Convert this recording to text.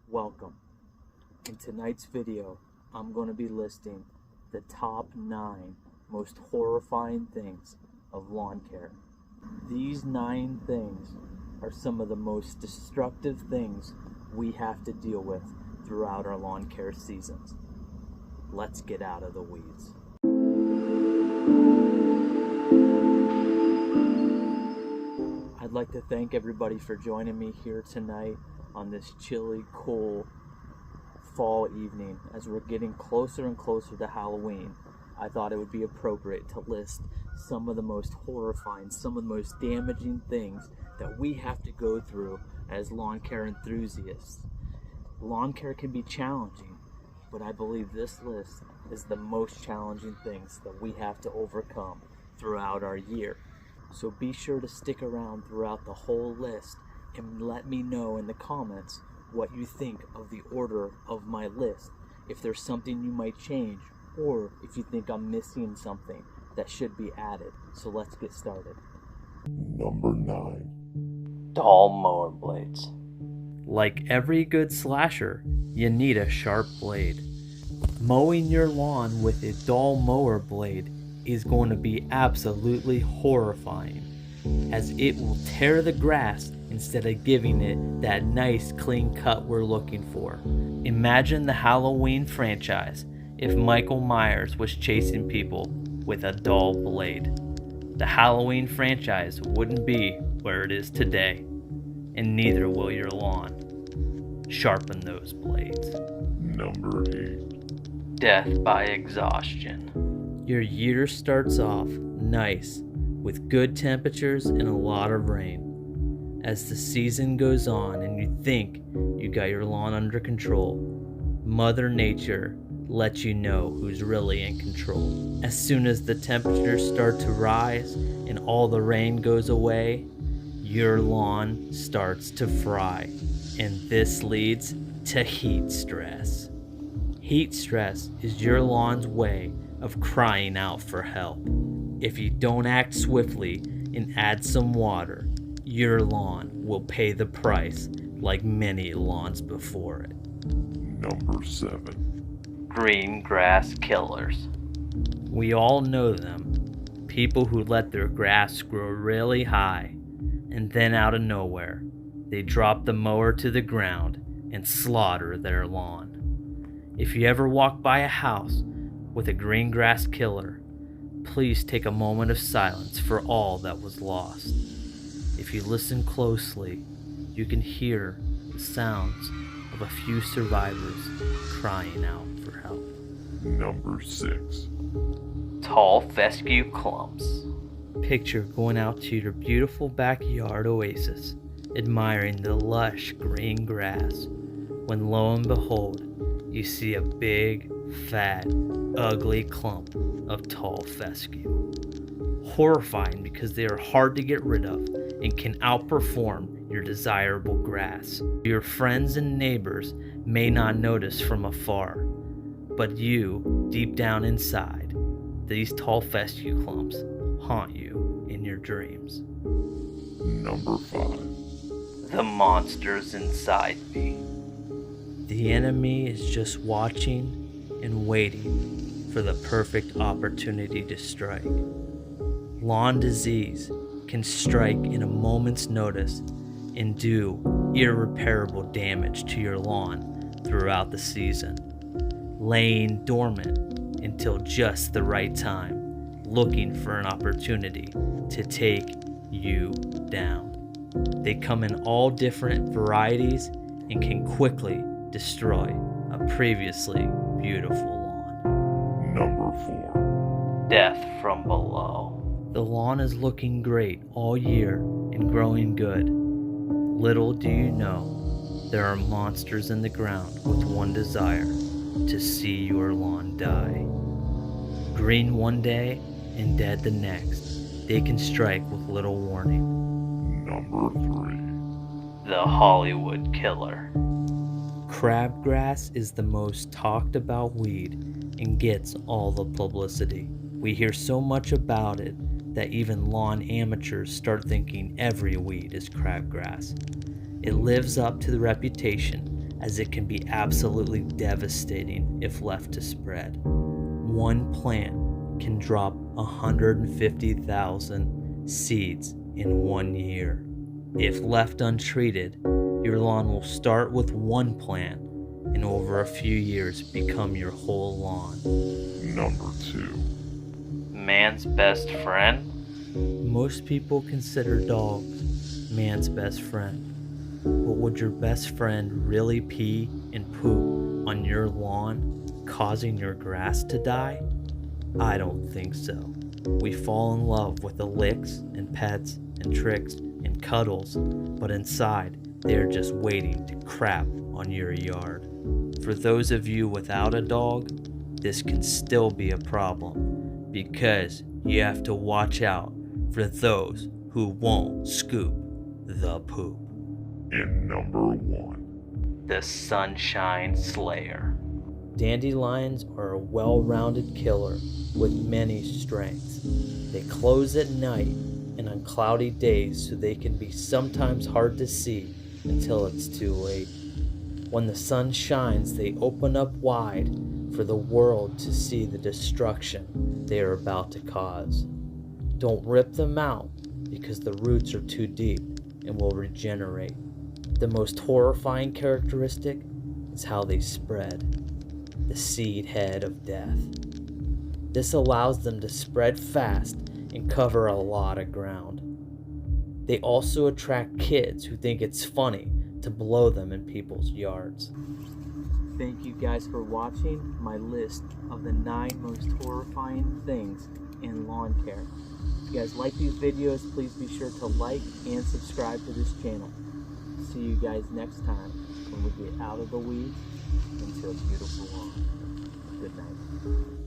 Welcome. In tonight's video, I'm going to be listing the top 9 most horrifying things of lawn care. These 9 things are some of the most destructive things we have to deal with throughout our lawn care seasons. Let's get out of the weeds. I'd like to thank everybody for joining me here tonight on this chilly, cool fall evening. As we're getting closer and closer to Halloween, I thought it would be appropriate to list some of the most horrifying, some of the most damaging things that we have to go through as lawn care enthusiasts. Lawn care can be challenging, but I believe this list is the most challenging things that we have to overcome throughout our year. So be sure to stick around throughout the whole list and let me know in the comments what you think of the order of my list. If there's something you might change, or if you think I'm missing something that should be added. So let's get started. Number 9. All Mower Blades. Like every good slasher, you need a sharp blade. Mowing your lawn with a dull mower blade is going to be absolutely horrifying, as it will tear the grass instead of giving it that nice clean cut we're looking for. Imagine the Halloween franchise if Michael Myers was chasing people with a dull blade. The Halloween franchise wouldn't be where it is today, and neither will your lawn. Sharpen those blades. Number 8. Death by exhaustion. Your year starts off nice with good temperatures and a lot of rain. As the season goes on and you think you got your lawn under control, Mother Nature lets you know who's really in control. As soon as the temperatures start to rise and all the rain goes away, your lawn starts to fry, and this leads to heat stress. Heat stress is your lawn's way of crying out for help. If you don't act swiftly and add some water, your lawn will pay the price like many lawns before it. Number 7. Green grass killers. We all know them. People who let their grass grow really high, and then out of nowhere, they drop the mower to the ground and slaughter their lawn. If you ever walk by a house with a green grass killer, please take a moment of silence for all that was lost. If you listen closely, you can hear the sounds of a few survivors crying out for help. Number 6. Tall fescue clumps. Picture going out to your beautiful backyard oasis, admiring the lush green grass, when lo and behold, you see a big, fat, ugly clump of tall fescue. Horrifying because they are hard to get rid of and can outperform your desirable grass. Your friends and neighbors may not notice from afar, but you, deep down inside, these tall fescue clumps haunt you in your dreams. Number 5. The monsters inside me. The enemy is just watching and waiting for the perfect opportunity to strike. Lawn disease can strike in a moment's notice and do irreparable damage to your lawn throughout the season, laying dormant until just the right time, looking for an opportunity to take you down. They come in all different varieties and can quickly destroy a previously beautiful lawn. Number 4. Death from below. The lawn is looking great all year and growing good. Little do you know, there are monsters in the ground with one desire: to see your lawn die. Green one day and dead the next, they can strike with little warning. Number 3. The Hollywood killer. Crabgrass is the most talked about weed and gets all the publicity. We hear so much about it that even lawn amateurs start thinking every weed is crabgrass. It lives up to the reputation as it can be absolutely devastating if left to spread. One plant can drop 150,000 seeds in 1 year. If left untreated, your lawn will start with one plant and over a few years become your whole lawn. Number 2. Man's best friend? Most people consider dogs man's best friend. But would your best friend really pee and poop on your lawn, causing your grass to die? I don't think so. We fall in love with the licks and pets and tricks and cuddles, but inside they are just waiting to crap on your yard. For those of you without a dog, this can still be a problem because you have to watch out for those who won't scoop the poop. And number 1. The Sunshine Slayer. Dandelions are a well-rounded killer with many strengths. They close at night and on cloudy days so they can be sometimes hard to see until it's too late. When the sun shines, they open up wide for the world to see the destruction they are about to cause. Don't rip them out because the roots are too deep and will regenerate. The most horrifying characteristic is how they spread, the seed head of death. This allows them to spread fast and cover a lot of ground. They also attract kids who think it's funny to blow them in people's yards. Thank you guys for watching my list of the 9 most horrifying things in lawn care. If you guys like these videos, please be sure to like and subscribe to this channel. See you guys next time when we get out of the weeds into a beautiful lawn. Good night.